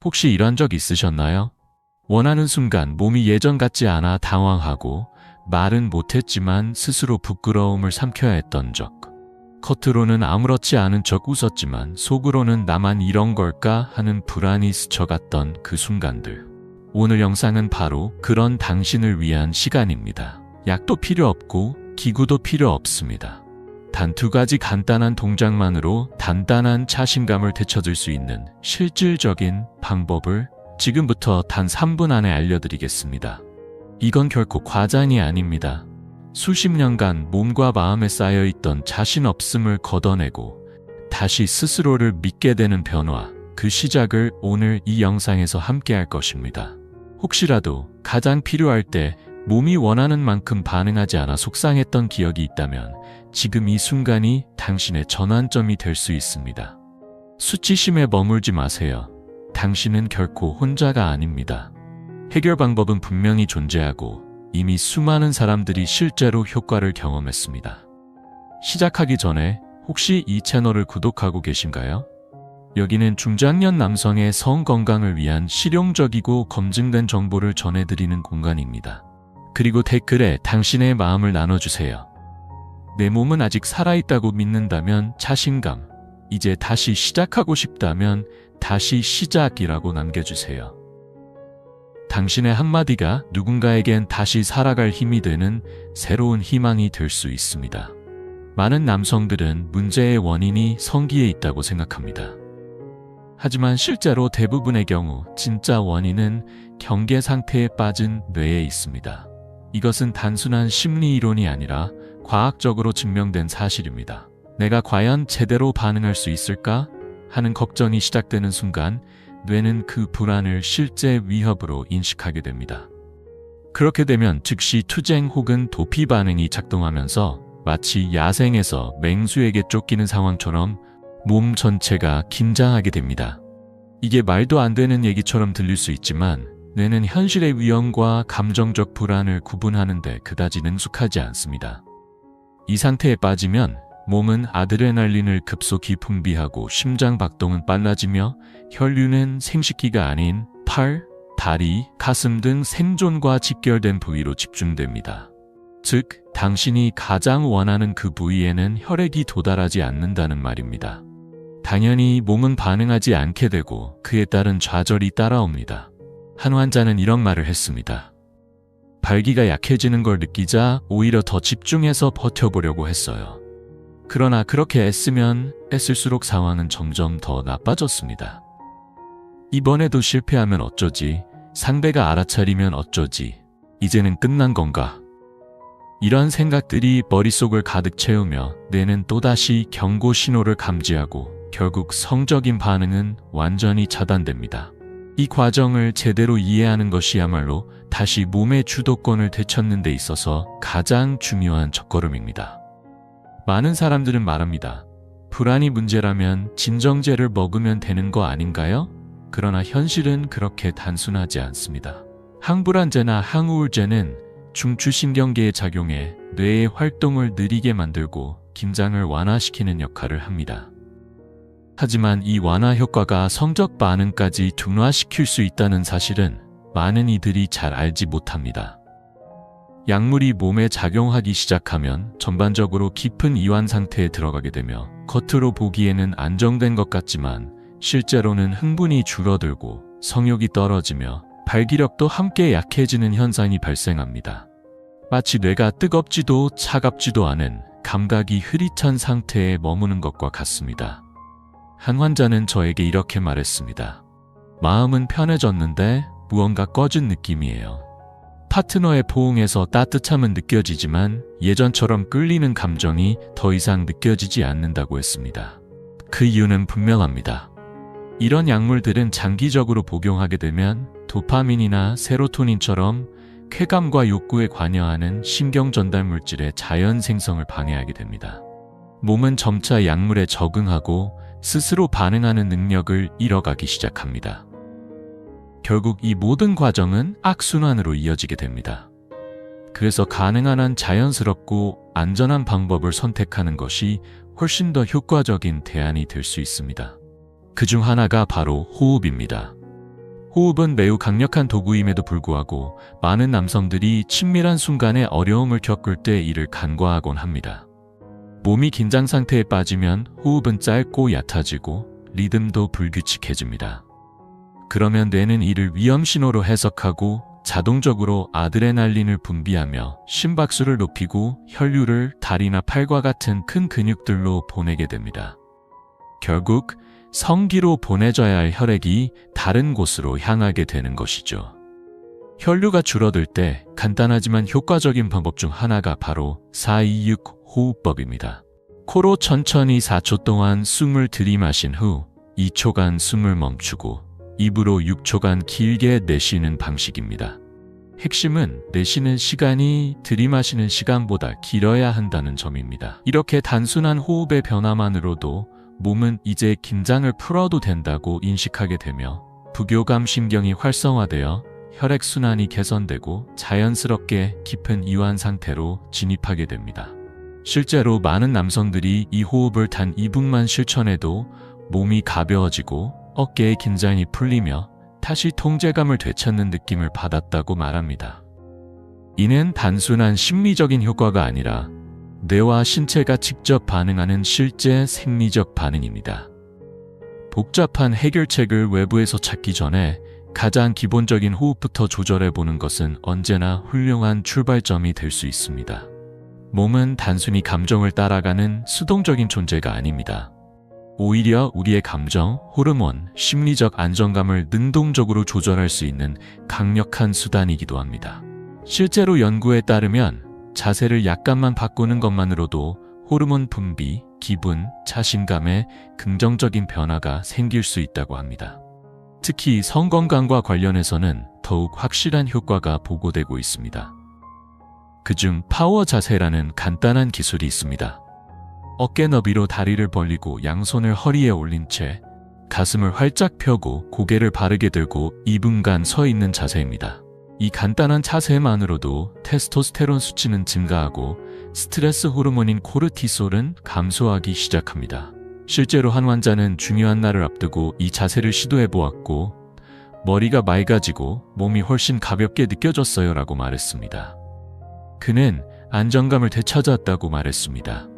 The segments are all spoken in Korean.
혹시 이런 적 있으셨나요? 원하는 순간 몸이 예전 같지 않아 당황하고 말은 못했지만 스스로 부끄러움을 삼켜야 했던 적. 겉으로는 아무렇지 않은 척 웃었지만 속으로는 나만 이런 걸까 하는 불안이 스쳐갔던 그 순간들. 오늘 영상은 바로 그런 당신을 위한 시간입니다. 약도 필요 없고 기구도 필요 없습니다. 단 2가지 간단한 동작만으로 단단한 자신감을 되찾을 수 있는 실질적인 방법을 지금부터 단 3분 안에 알려드리겠습니다. 이건 결코 과장이 아닙니다. 수십 년간 몸과 마음에 쌓여있던 자신 없음을 걷어내고 다시 스스로를 믿게 되는 변화, 그 시작을 오늘 이 영상에서 함께 할 것입니다. 혹시라도 가장 필요할 때 몸이 원하는 만큼 반응하지 않아 속상했던 기억이 있다면 지금 이 순간이 당신의 전환점이 될 수 있습니다. 수치심에 머물지 마세요. 당신은 결코 혼자가 아닙니다. 해결 방법은 분명히 존재하고 이미 수많은 사람들이 실제로 효과를 경험했습니다. 시작하기 전에 혹시 이 채널을 구독하고 계신가요? 여기는 중장년 남성의 성 건강을 위한 실용적이고 검증된 정보를 전해드리는 공간입니다. 그리고 댓글에 당신의 마음을 나눠주세요. 내 몸은 아직 살아있다고 믿는다면 자신감, 이제 다시 시작하고 싶다면 다시 시작이라고 남겨주세요. 당신의 한마디가 누군가에겐 다시 살아갈 힘이 되는 새로운 희망이 될 수 있습니다. 많은 남성들은 문제의 원인이 성기에 있다고 생각합니다. 하지만 실제로 대부분의 경우 진짜 원인은 경계 상태에 빠진 뇌에 있습니다. 이것은 단순한 심리 이론이 아니라 과학적으로 증명된 사실입니다. 내가 과연 제대로 반응할 수 있을까? 하는 걱정이 시작되는 순간 뇌는 그 불안을 실제 위협으로 인식하게 됩니다. 그렇게 되면 즉시 투쟁 혹은 도피 반응이 작동하면서 마치 야생에서 맹수에게 쫓기는 상황처럼 몸 전체가 긴장하게 됩니다. 이게 말도 안 되는 얘기처럼 들릴 수 있지만 뇌는 현실의 위험과 감정적 불안을 구분하는 데 그다지 능숙하지 않습니다. 이 상태에 빠지면 몸은 아드레날린을 급속히 분비하고 심장 박동은 빨라지며 혈류는 생식기가 아닌 팔, 다리, 가슴 등 생존과 직결된 부위로 집중됩니다. 즉, 당신이 가장 원하는 그 부위에는 혈액이 도달하지 않는다는 말입니다. 당연히 몸은 반응하지 않게 되고 그에 따른 좌절이 따라옵니다. 한 환자는 이런 말을 했습니다. 발기가 약해지는 걸 느끼자 오히려 더 집중해서 버텨보려고 했어요. 그러나 그렇게 애쓰면 애쓸수록 상황은 점점 더 나빠졌습니다. 이번에도 실패하면 어쩌지? 상대가 알아차리면 어쩌지? 이제는 끝난 건가? 이런 생각들이 머릿속을 가득 채우며 뇌는 또다시 경고 신호를 감지하고 결국 성적인 반응은 완전히 차단됩니다. 이 과정을 제대로 이해하는 것이야말로 다시 몸의 주도권을 되찾는 데 있어서 가장 중요한 첫걸음입니다. 많은 사람들은 말합니다. 불안이 문제라면 진정제를 먹으면 되는 거 아닌가요? 그러나 현실은 그렇게 단순하지 않습니다. 항불안제나 항우울제는 중추신경계에 작용해 뇌의 활동을 느리게 만들고 긴장을 완화시키는 역할을 합니다. 하지만 이 완화 효과가 성적 반응까지 둔화시킬 수 있다는 사실은 많은 이들이 잘 알지 못합니다. 약물이 몸에 작용하기 시작하면 전반적으로 깊은 이완 상태에 들어가게 되며 겉으로 보기에는 안정된 것 같지만 실제로는 흥분이 줄어들고 성욕이 떨어지며 발기력도 함께 약해지는 현상이 발생합니다. 마치 뇌가 뜨겁지도 차갑지도 않은 감각이 흐릿한 상태에 머무는 것과 같습니다. 한 환자는 저에게 이렇게 말했습니다. 마음은 편해졌는데 무언가 꺼진 느낌이에요. 파트너의 포옹에서 따뜻함은 느껴지지만 예전처럼 끌리는 감정이 더 이상 느껴지지 않는다고 했습니다. 그 이유는 분명합니다. 이런 약물들은 장기적으로 복용하게 되면 도파민이나 세로토닌처럼 쾌감과 욕구에 관여하는 신경 전달 물질의 자연 생성을 방해하게 됩니다. 몸은 점차 약물에 적응하고 스스로 반응하는 능력을 잃어가기 시작합니다. 결국 이 모든 과정은 악순환으로 이어지게 됩니다. 그래서 가능한 한 자연스럽고 안전한 방법을 선택하는 것이 훨씬 더 효과적인 대안이 될 수 있습니다. 그중 하나가 바로 호흡입니다. 호흡은 매우 강력한 도구임에도 불구하고 많은 남성들이 친밀한 순간에 어려움을 겪을 때 이를 간과하곤 합니다. 몸이 긴장 상태에 빠지면 호흡은 짧고 얕아지고 리듬도 불규칙해집니다. 그러면 뇌는 이를 위험 신호로 해석하고 자동적으로 아드레날린을 분비하며 심박수를 높이고 혈류를 다리나 팔과 같은 큰 근육들로 보내게 됩니다. 결국 성기로 보내져야 할 혈액이 다른 곳으로 향하게 되는 것이죠. 혈류가 줄어들 때 간단하지만 효과적인 방법 중 하나가 바로 4-2-6 호흡법입니다. 코로 천천히 4초 동안 숨을 들이마신 후 2초간 숨을 멈추고 입으로 6초간 길게 내쉬는 방식입니다. 핵심은 내쉬는 시간이 들이마시는 시간보다 길어야 한다는 점입니다. 이렇게 단순한 호흡의 변화만으로도 몸은 이제 긴장을 풀어도 된다고 인식하게 되며 부교감 신경이 활성화되어 혈액순환이 개선되고 자연스럽게 깊은 이완 상태로 진입하게 됩니다. 실제로 많은 남성들이 이 호흡을 단 2분만 실천해도 몸이 가벼워지고 어깨의 긴장이 풀리며 다시 통제감을 되찾는 느낌을 받았다고 말합니다. 이는 단순한 심리적인 효과가 아니라 뇌와 신체가 직접 반응하는 실제 생리적 반응입니다. 복잡한 해결책을 외부에서 찾기 전에 가장 기본적인 호흡부터 조절해보는 것은 언제나 훌륭한 출발점이 될 수 있습니다. 몸은 단순히 감정을 따라가는 수동적인 존재가 아닙니다. 오히려 우리의 감정, 호르몬, 심리적 안정감을 능동적으로 조절할 수 있는 강력한 수단이기도 합니다. 실제로 연구에 따르면 자세를 약간만 바꾸는 것만으로도 호르몬 분비, 기분, 자신감에 긍정적인 변화가 생길 수 있다고 합니다. 특히 성건강과 관련해서는 더욱 확실한 효과가 보고되고 있습니다. 그중 파워 자세라는 간단한 기술이 있습니다. 어깨 너비로 다리를 벌리고 양손을 허리에 올린 채 가슴을 활짝 펴고 고개를 바르게 들고 2분간 서 있는 자세입니다. 이 간단한 자세만으로도 테스토스테론 수치는 증가하고 스트레스 호르몬인 코르티솔은 감소하기 시작합니다. 실제로 한 환자는 중요한 날을 앞두고 이 자세를 시도해 보았고 머리가 맑아지고 몸이 훨씬 가볍게 느껴졌어요 라고 말했습니다. 그는 안정감을 되찾았다고 말했습니다.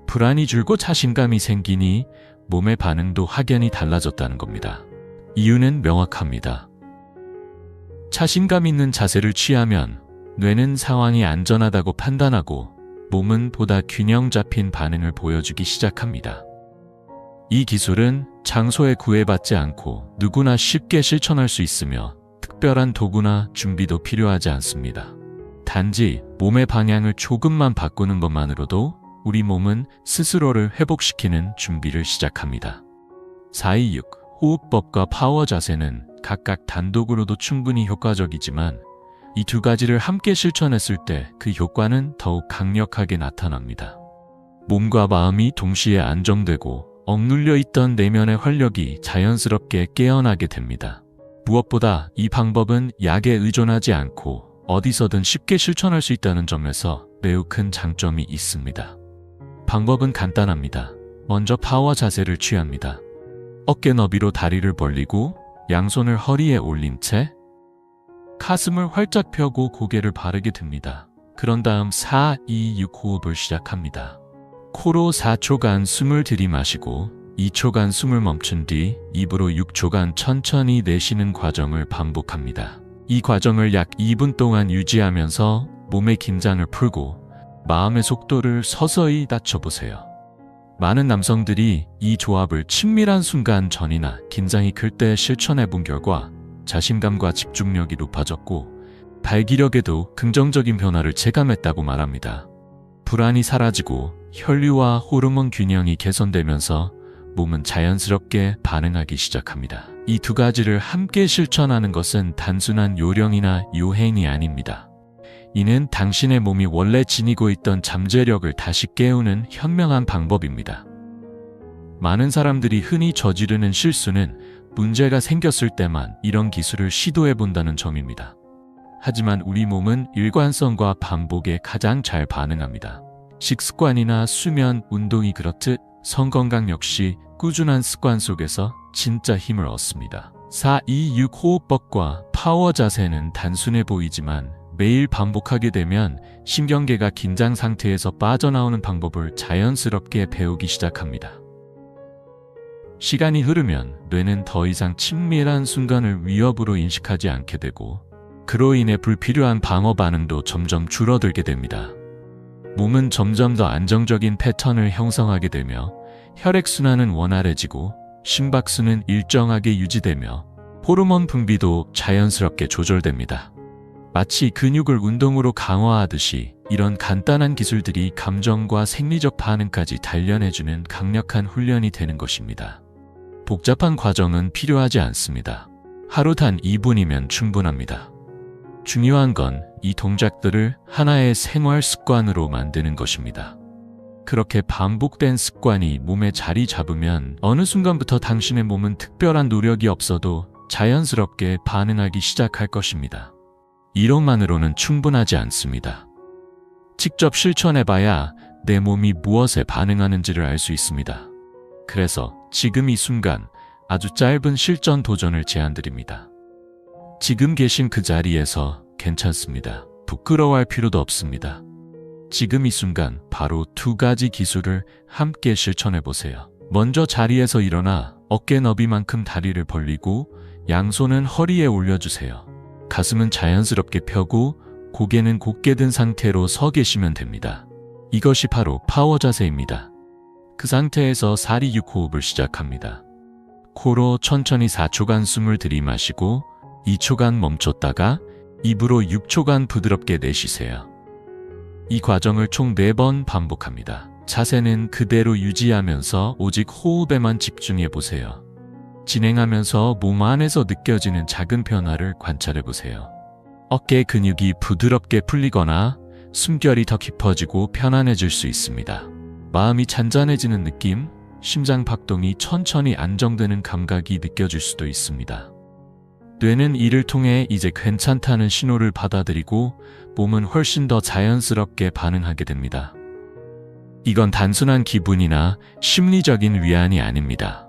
불안이 줄고 자신감이 생기니 몸의 반응도 확연히 달라졌다는 겁니다. 이유는 명확합니다. 자신감 있는 자세를 취하면 뇌는 상황이 안전하다고 판단하고 몸은 보다 균형 잡힌 반응을 보여주기 시작합니다. 이 기술은 장소에 구애받지 않고 누구나 쉽게 실천할 수 있으며 특별한 도구나 준비도 필요하지 않습니다. 단지 몸의 방향을 조금만 바꾸는 것만으로도 우리 몸은 스스로를 회복시키는 준비를 시작합니다. 4-2-6 호흡법과 파워 자세는 각각 단독으로도 충분히 효과적이지만 이 두 가지를 함께 실천했을 때 그 효과는 더욱 강력하게 나타납니다. 몸과 마음이 동시에 안정되고 억눌려 있던 내면의 활력이 자연스럽게 깨어나게 됩니다. 무엇보다 이 방법은 약에 의존하지 않고 어디서든 쉽게 실천할 수 있다는 점에서 매우 큰 장점이 있습니다. 방법은 간단합니다. 먼저 파워 자세를 취합니다. 어깨 너비로 다리를 벌리고 양손을 허리에 올린 채 가슴을 활짝 펴고 고개를 바르게 듭니다. 그런 다음 4-2-6 호흡을 시작합니다. 코로 4초간 숨을 들이마시고 2초간 숨을 멈춘 뒤 입으로 6초간 천천히 내쉬는 과정을 반복합니다. 이 과정을 약 2분 동안 유지하면서 몸의 긴장을 풀고 마음의 속도를 서서히 낮춰보세요. 많은 남성들이 이 조합을 친밀한 순간 전이나 긴장이 클 때 실천해본 결과 자신감과 집중력이 높아졌고 발기력에도 긍정적인 변화를 체감했다고 말합니다. 불안이 사라지고 혈류와 호르몬 균형이 개선되면서 몸은 자연스럽게 반응하기 시작합니다. 이 두 가지를 함께 실천하는 것은 단순한 요령이나 요행이 아닙니다. 이는 당신의 몸이 원래 지니고 있던 잠재력을 다시 깨우는 현명한 방법입니다. 많은 사람들이 흔히 저지르는 실수는 문제가 생겼을 때만 이런 기술을 시도해 본다는 점입니다. 하지만 우리 몸은 일관성과 반복에 가장 잘 반응합니다. 식습관이나 수면, 운동이 그렇듯 성건강 역시 꾸준한 습관 속에서 진짜 힘을 얻습니다. 4-2-6 호흡법과 파워 자세는 단순해 보이지만 매일 반복하게 되면 신경계가 긴장 상태에서 빠져나오는 방법을 자연스럽게 배우기 시작합니다. 시간이 흐르면 뇌는 더 이상 친밀한 순간을 위협으로 인식하지 않게 되고 그로 인해 불필요한 방어 반응도 점점 줄어들게 됩니다. 몸은 점점 더 안정적인 패턴을 형성하게 되며 혈액순환은 원활해지고 심박수는 일정하게 유지되며 호르몬 분비도 자연스럽게 조절됩니다. 마치 근육을 운동으로 강화하듯이 이런 간단한 기술들이 감정과 생리적 반응까지 단련해주는 강력한 훈련이 되는 것입니다. 복잡한 과정은 필요하지 않습니다. 하루 단 2분이면 충분합니다. 중요한 건 이 동작들을 하나의 생활 습관으로 만드는 것입니다. 그렇게 반복된 습관이 몸에 자리 잡으면 어느 순간부터 당신의 몸은 특별한 노력이 없어도 자연스럽게 반응하기 시작할 것입니다. 이론만으로는 충분하지 않습니다. 직접 실천해봐야 내 몸이 무엇에 반응하는지를 알 수 있습니다. 그래서 지금 이 순간 아주 짧은 실전 도전을 제안드립니다. 지금 계신 그 자리에서 괜찮습니다. 부끄러워할 필요도 없습니다. 지금 이 순간 바로 2가지 기술을 함께 실천해보세요. 먼저 자리에서 일어나 어깨 너비만큼 다리를 벌리고 양손은 허리에 올려주세요. 가슴은 자연스럽게 펴고 고개는 곧게 든 상태로 서 계시면 됩니다. 이것이 바로 파워 자세입니다. 그 상태에서 4-2-6 호흡을 시작합니다. 코로 천천히 4초간 숨을 들이마시고 2초간 멈췄다가 입으로 6초간 부드럽게 내쉬세요. 이 과정을 총 4번 반복합니다. 자세는 그대로 유지하면서 오직 호흡에만 집중해보세요. 진행하면서 몸 안에서 느껴지는 작은 변화를 관찰해보세요. 어깨 근육이 부드럽게 풀리거나 숨결이 더 깊어지고 편안해질 수 있습니다. 마음이 잔잔해지는 느낌, 심장 박동이 천천히 안정되는 감각이 느껴질 수도 있습니다. 뇌는 이를 통해 이제 괜찮다는 신호를 받아들이고 몸은 훨씬 더 자연스럽게 반응하게 됩니다. 이건 단순한 기분이나 심리적인 위안이 아닙니다.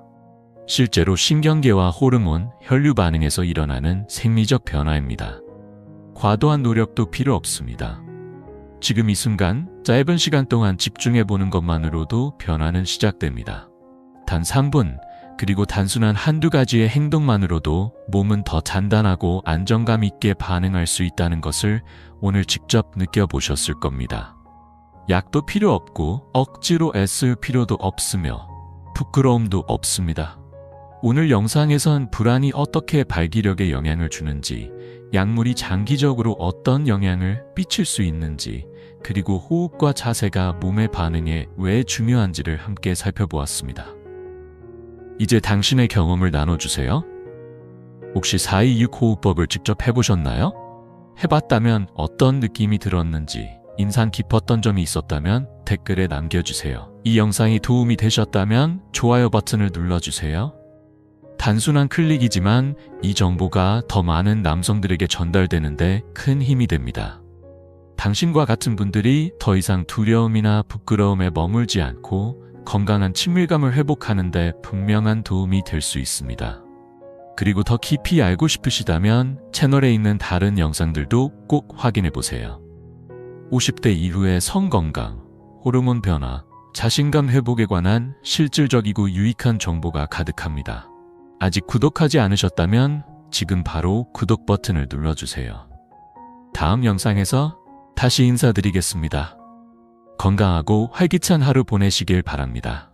실제로 신경계와 호르몬, 혈류 반응에서 일어나는 생리적 변화입니다. 과도한 노력도 필요 없습니다. 지금 이 순간 짧은 시간 동안 집중해보는 것만으로도 변화는 시작됩니다. 단 3분, 그리고 단순한 1-2가지의 행동만으로도 몸은 더 단단하고 안정감 있게 반응할 수 있다는 것을 오늘 직접 느껴보셨을 겁니다. 약도 필요 없고 억지로 애쓸 필요도 없으며 부끄러움도 없습니다. 오늘 영상에선 불안이 어떻게 발기력에 영향을 주는지, 약물이 장기적으로 어떤 영향을 끼칠 수 있는지, 그리고 호흡과 자세가 몸의 반응에 왜 중요한지를 함께 살펴보았습니다. 이제 당신의 경험을 나눠주세요. 혹시 4-2-6 호흡법을 직접 해보셨나요? 해봤다면 어떤 느낌이 들었는지, 인상 깊었던 점이 있었다면 댓글에 남겨주세요. 이 영상이 도움이 되셨다면 좋아요 버튼을 눌러주세요. 단순한 클릭이지만 이 정보가 더 많은 남성들에게 전달되는데 큰 힘이 됩니다. 당신과 같은 분들이 더 이상 두려움이나 부끄러움에 머물지 않고 건강한 친밀감을 회복하는 데 분명한 도움이 될 수 있습니다. 그리고 더 깊이 알고 싶으시다면 채널에 있는 다른 영상들도 꼭 확인해 보세요. 50대 이후의 성건강, 호르몬 변화, 자신감 회복에 관한 실질적이고 유익한 정보가 가득합니다. 아직 구독하지 않으셨다면 지금 바로 구독 버튼을 눌러주세요. 다음 영상에서 다시 인사드리겠습니다. 건강하고 활기찬 하루 보내시길 바랍니다.